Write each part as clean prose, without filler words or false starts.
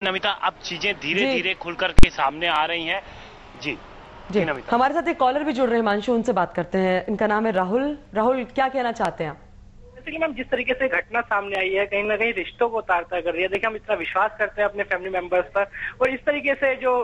नमिता, अब चीजें धीरे धीरे खुलकर के सामने आ रही हैं। जी जी नमिता, हमारे साथ एक कॉलर भी जुड़ रहे हैं हिमांशु, उनसे बात करते हैं। इनका नाम है राहुल। राहुल, क्या कहना चाहते हैं आप? जैसे कि मैम जिस तरीके से घटना सामने आई है, कहीं ना कहीं रिश्तों को तार तार कर रही है। देखिए, हम इतना विश्वास करते हैं अपने फैमिली मेंबर्स पर, और इस तरीके से जो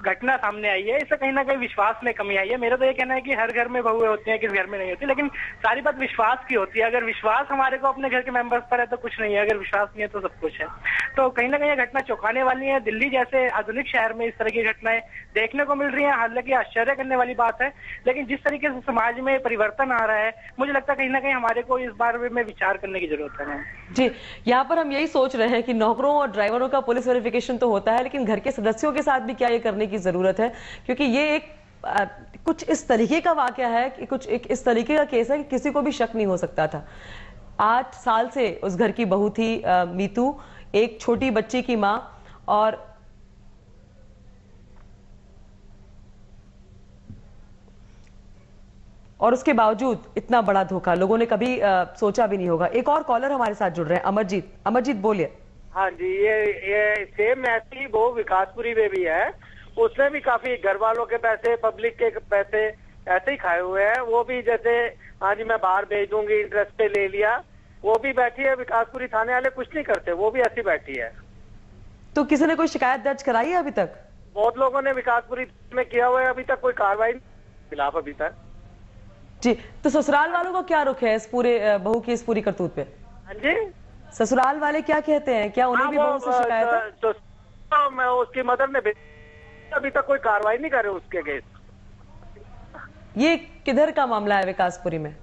घटना सामने आई है, इससे कहीं ना कहीं विश्वास में कमी आई है। मेरा तो ये कहना है कि हर घर में बहुएं होती हैं, किस घर में नहीं होती, लेकिन सारी बात विश्वास की होती है। अगर विश्वास हमारे को अपने घर के मेंबर्स पर है तो कुछ नहीं है, अगर विश्वास नहीं है तो सब कुछ है। तो कहीं ना कहीं ये घटना चौंकाने वाली है। दिल्ली जैसे आधुनिक शहर में इस तरह की घटनाएं देखने को मिल रही है, हालांकि आश्चर्य करने वाली बात है। लेकिन जिस तरीके से समाज में परिवर्तन आ रहा है, मुझे लगता है कहीं ना कहीं हमारे को इस बारे में विचार करने की जरूरत है। जी, यहाँ पर हम यही सोच रहे हैं कि नौकरों और ड्राइवरों का पुलिस वेरिफिकेशन तो होता है, लेकिन घर के सदस्यों के साथ भी क्या ये करने की जरूरत है? क्योंकि ये एक कुछ इस तरीके का वाकया है कि कुछ एक इस तरीके का केस है कि किसी को भी शक नहीं हो सकता था। 8 साल से उस घर की बहू थी मीतू, एक छोटी बच्ची की माँ, और उसके बावजूद इतना बड़ा धोखा लोगों ने कभी सोचा भी नहीं होगा। एक और कॉलर हमारे साथ जुड़ रहे हैं, अमरजीत। अमरजीत, बोलिए। हाँ जी, ये सेम ऐसी वो विकासपुरी में भी है। उसने भी काफी घर वालों के पैसे, पब्लिक के पैसे ऐसे ही खाए हुए हैं। वो भी जैसे हाँ जी मैं बाहर भेज दूंगी, इंटरेस्ट पे ले लिया, वो भी बैठी है। विकासपुरी थाने वाले कुछ नहीं करते, वो भी ऐसी बैठी है। तो किसी ने कोई शिकायत दर्ज कराई है अभी तक? बहुत लोगों ने विकासपुरी में किया हुआ है, अभी तक कोई कार्रवाई खिलाफ अभी तक। जी, तो ससुराल वालों का क्या रुख है इस पूरे बहू की इस पूरी करतूत पे? हाँ जी, ससुराल वाले क्या कहते हैं? क्या उन्हें भी बहू से शिकायत है? तो मैं उसकी मदर ने अभी तक कोई कार्रवाई नहीं करे उसके अगेंस्ट। ये किधर का मामला है विकासपुरी में?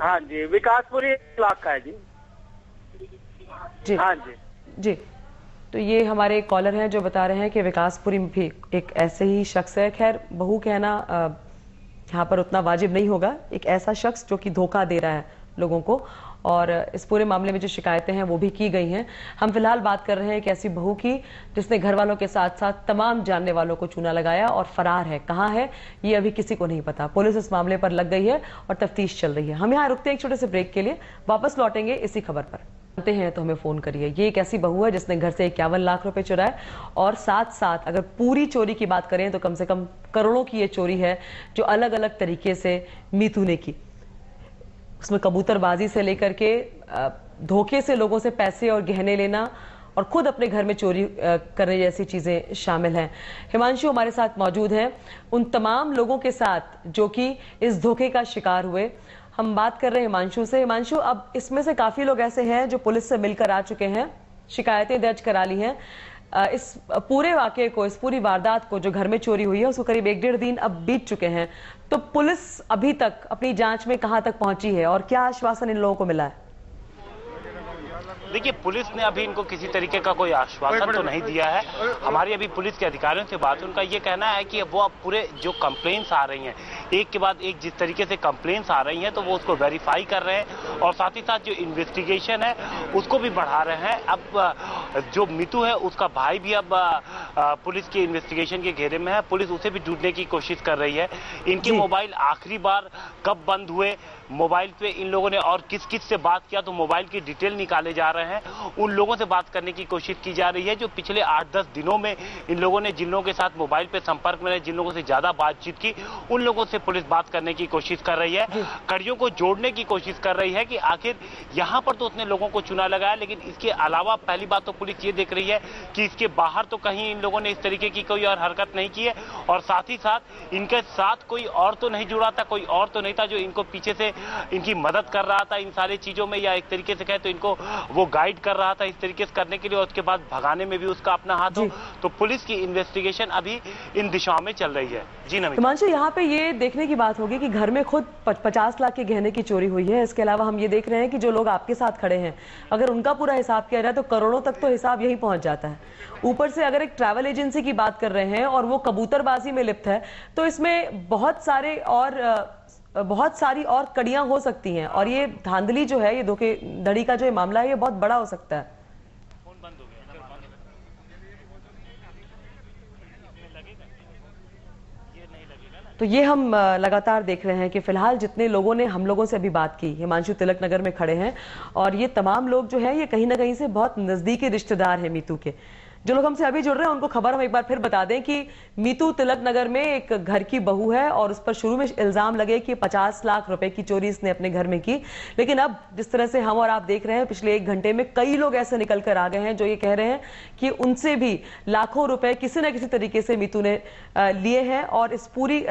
हाँ जी, विकासपुरी इलाका का है जी। जी हाँ जी जी। तो ये हमारे कॉलर हैं जो बता रहे हैं कि विकासपुरी में भी एक ऐसे ही शख्स है। खैर, बहू कहना यहाँ पर उतना वाजिब नहीं होगा। एक ऐसा शख्स जो कि धोखा दे रहा है लोगों को, और इस पूरे मामले में जो शिकायतें हैं वो भी की गई हैं। हम फिलहाल बात कर रहे हैं एक ऐसी बहू की जिसने घर वालों के साथ साथ तमाम जानने वालों को चूना लगाया और फरार है। कहाँ है ये अभी किसी को नहीं पता। पुलिस इस मामले पर लग गई है और तफ्तीश चल रही है। हम यहाँ रुकते हैं एक छोटे से ब्रेक के लिए, वापस लौटेंगे इसी खबर पर। जानते हैं तो हमें फोन करिए। ये एक ऐसी बहू है जिसने घर से 51 लाख रुपए चुराए, और साथ साथ अगर पूरी चोरी की बात करें तो कम से कम करोड़ों की ये चोरी है जो अलग अलग तरीके से मीतू ने की। उसमें कबूतरबाजी से लेकर के धोखे से लोगों से पैसे और गहने लेना और खुद अपने घर में चोरी करने जैसी चीजें शामिल हैं। हिमांशु हमारे साथ मौजूद हैं उन तमाम लोगों के साथ जो कि इस धोखे का शिकार हुए। हम बात कर रहे हैं हिमांशु से। हिमांशु, अब इसमें से काफी लोग ऐसे हैं जो पुलिस से मिलकर आ चुके हैं, शिकायतें दर्ज करा ली हैं। इस पूरे वाकये को, इस पूरी वारदात को जो घर में चोरी हुई है उसको करीब 1-1.5 दिन अब बीत चुके हैं। तो पुलिस अभी तक अपनी जांच में कहां तक पहुंची है और क्या आश्वासन इन लोगों को मिला है? देखिए, पुलिस ने अभी इनको किसी तरीके का कोई आश्वासन तो नहीं दिया है। हमारी अभी पुलिस के अधिकारियों से बात, उनका ये कहना है कि वो अब पूरे जो कंप्लेंट्स आ रही हैं, एक के बाद एक जिस तरीके से कंप्लेंट्स आ रही हैं, तो वो उसको वेरीफाई कर रहे हैं और साथ ही साथ जो इन्वेस्टिगेशन है उसको भी बढ़ा रहे हैं। अब जो मीतू है उसका भाई भी अब पुलिस के इन्वेस्टिगेशन के घेरे में है। पुलिस उसे भी ढूंढने की कोशिश कर रही है। इनके मोबाइल आखिरी बार कब बंद हुए, मोबाइल पे इन लोगों ने और किस किस से बात किया, तो मोबाइल की डिटेल निकाले जा रहे हैं। उन लोगों से बात करने की कोशिश की जा रही है जो पिछले 8-10 दिनों में इन लोगों ने, जिन लोगों के साथ मोबाइल पे संपर्क में रहे, जिन लोगों से ज्यादा बातचीत की, उन लोगों से पुलिस बात करने की कोशिश कर रही है। कड़ियों को जोड़ने की कोशिश कर रही है कि आखिर यहाँ पर तो उसने लोगों को चुना लगाया, लेकिन इसके अलावा पहली बात तो पुलिस ये देख रही है कि इसके बाहर तो कहीं इन लोगों ने इस तरीके की कोई और हरकत नहीं की है, और साथ ही साथ इनके साथ कोई और तो नहीं जुड़ा था, कोई और तो नहीं था जो इनको पीछे से इनकी मदद कर रहा था इन सारी चीजों में, या एक तरीके से कहे तो इनको वो गाइड कर रहा था इस तरीके से करने के लिए, और उसके बाद भगाने में भी उसका अपना हाथ हो। तो पुलिस की इन्वेस्टिगेशन अभी इन दिशाओं में चल रही है। जी नमिता। हिमांशु, यहाँ पे ये देखने की बात होगी कि घर में खुद 50 लाख के गहने की चोरी हुई है। इसके अलावा हम ये देख रहे हैं कि जो लोग आपके साथ खड़े हैं, अगर उनका पूरा हिसाब किया जाए तो करोड़ों तक तो हिसाब यही पहुंच जाता है। ऊपर से अगर एक ट्रैवल एजेंसी की बात कर रहे हैं और वो कबूतरबाजी में लिप्त है, तो इसमें बहुत सारी और कड़ियां हो सकती हैं, और ये धांधली जो है, ये धोखेधड़ी का जो ये मामला है, ये बहुत बड़ा हो सकता है। तो ये हम लगातार देख रहे हैं कि फिलहाल जितने लोगों ने हम लोगों से अभी बात की, हिमांशु तिलक नगर में खड़े हैं और ये तमाम लोग जो है ये कहीं ना कहीं से बहुत नजदीकी रिश्तेदार हैं मीतू के। जो लोग हमसे अभी जुड़ रहे हैं उनको खबर हम एक बार फिर बता दें कि मीतू तिलक नगर में एक घर की बहू है और उस पर शुरू में इल्जाम लगे कि 50 लाख रुपए की चोरी इसने अपने घर में की, लेकिन अब जिस तरह से हम और आप देख रहे हैं पिछले 1 घंटे में कई लोग ऐसे निकल कर आ गए हैं जो ये कह रहे हैं कि उनसे भी लाखों रुपए किसी न किसी तरीके से मीतू ने लिए हैं। और इस पूरी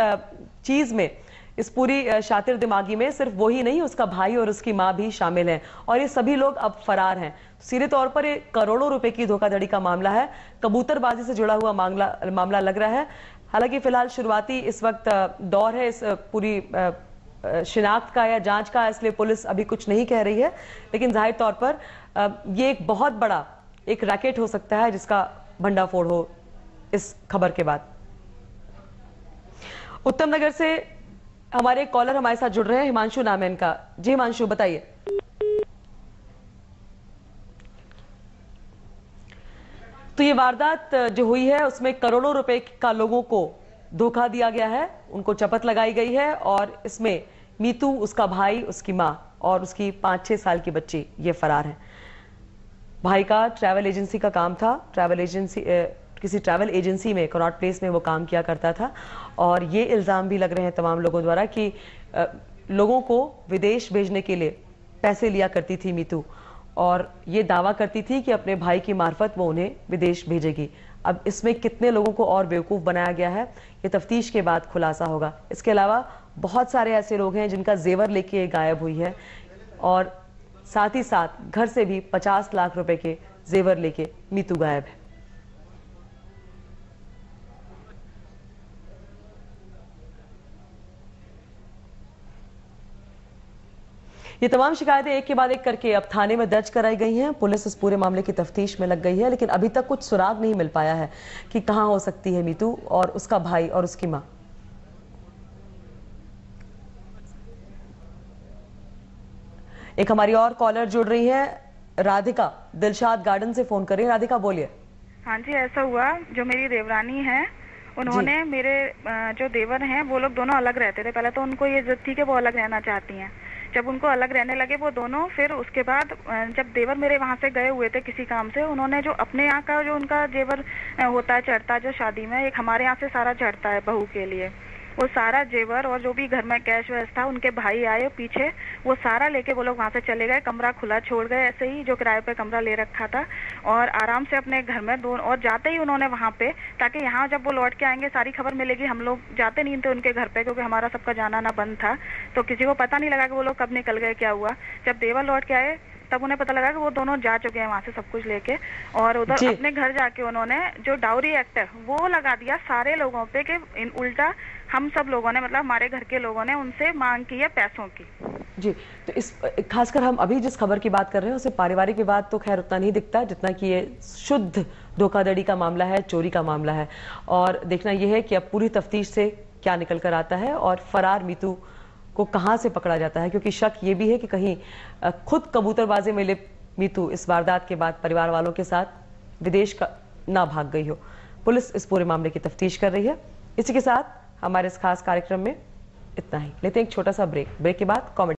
चीज में, इस पूरी शातिर दिमागी में सिर्फ वो ही नहीं, उसका भाई और उसकी मां भी शामिल हैं और ये सभी लोग अब फरार हैं। सीधे तौर पर ये करोड़ों रुपए की धोखाधड़ी का मामला है, कबूतरबाजी से जुड़ा हुआ मामला लग रहा है। हालांकि फिलहाल शुरुआती इस वक्त दौर है इस पूरी शिनाख्त का या जांच का, इसलिए पुलिस अभी कुछ नहीं कह रही है, लेकिन जाहिर तौर पर ये एक बहुत बड़ा एक रैकेट हो सकता है जिसका भंडाफोड़ हो इस खबर के बाद। उत्तम नगर से हमारे कॉलर हमारे साथ जुड़ रहे हैं, हिमांशु नाम है इनका। जी हिमांशु, बताइए। तो ये वारदात जो हुई है उसमें करोड़ों रुपए का लोगों को धोखा दिया गया है, उनको चपत लगाई गई है और इसमें मीतू, उसका भाई, उसकी मां और उसकी 5-6 साल की बच्ची ये फरार है। भाई का ट्रैवल एजेंसी का काम था, किसी ट्रैवल एजेंसी में, कनॉट प्लेस में वो काम किया करता था और ये इल्जाम भी लग रहे हैं तमाम लोगों द्वारा कि लोगों को विदेश भेजने के लिए पैसे लिया करती थी मीतू और ये दावा करती थी कि अपने भाई की मार्फत वो उन्हें विदेश भेजेगी। अब इसमें कितने लोगों को और बेवकूफ बनाया गया है ये तफ्तीश के बाद खुलासा होगा। इसके अलावा बहुत सारे ऐसे लोग हैं जिनका जेवर लेके गायब हुई है और साथ ही साथ घर से भी 50 लाख रुपए के जेवर लेके मीतू गायब है। ये तमाम शिकायतें एक के बाद एक करके अब थाने में दर्ज कराई गई हैं। पुलिस इस पूरे मामले की तफ्तीश में लग गई है, लेकिन अभी तक कुछ सुराग नहीं मिल पाया है कि कहां हो सकती है मीतू और उसका भाई और उसकी मां। एक हमारी और कॉलर जुड़ रही है, राधिका, दिलशाद गार्डन से फोन कर रही है। राधिका बोलिए। हाँ जी, ऐसा हुआ, जो मेरी देवरानी है उन्होंने, मेरे जो देवर हैं वो लोग दोनों अलग रहते थे। पहले तो उनको ये जिद थी कि वो अलग रहना चाहती हैं। जब उनको अलग रहने लगे वो दोनों, फिर उसके बाद जब देवर मेरे वहाँ से गए हुए थे किसी काम से, उन्होंने जो अपने यहाँ का जो उनका जेवर होता है चढ़ता, जो शादी में एक हमारे यहाँ से सारा चढ़ता है बहू के लिए, वो सारा जेवर और जो भी घर में कैश वैश था, उनके भाई आए पीछे, वो सारा लेके वो लोग वहाँ से चले गए। कमरा खुला छोड़ गए, ऐसे ही जो किराए पे कमरा ले रखा था, और आराम से अपने घर में और जाते ही उन्होंने वहाँ पे, ताकि यहाँ जब वो लौट के आएंगे सारी खबर मिलेगी। हम लोग जाते नहीं थे उनके घर पे क्योंकि हमारा सबका जाना ना बंद था, तो किसी को पता नहीं लगा कि वो लोग कब निकल गए, क्या हुआ। जब देवर लौट के आए तब उन्हें पता लगा कि वो दोनों जा चुके हैं वहाँ से सब कुछ लेके, और उधर अपने घर जाके उन्होंने जो डाउरी एक्ट है वो लगा दिया सारे लोगों पे कि उल्टा हम सब लोगों ने, मतलब हमारे घर के लोगों ने उनसे मांग की है पैसों की। जी, तो इस खासकर हम अभी जिस खबर की बात कर रहे हैं उसे पारिवारिक विवाद तो खैर उतना नहीं दिखता जितना कि ये शुद्ध धोखाधड़ी का मामला है, चोरी का मामला है। और देखना यह है कि अब पूरी तफ्तीश से क्या निकल कर आता है और फरार मीतू को कहां से पकड़ा जाता है, क्योंकि शक ये भी है कि कहीं खुद कबूतरबाजी में लिप्त मीतू इस वारदात के बाद परिवार वालों के साथ विदेश का ना भाग गई हो। पुलिस इस पूरे मामले की तफ्तीश कर रही है। इसी के साथ हमारे इस खास कार्यक्रम में इतना ही। लेते हैं एक छोटा सा ब्रेक के बाद कॉमेडी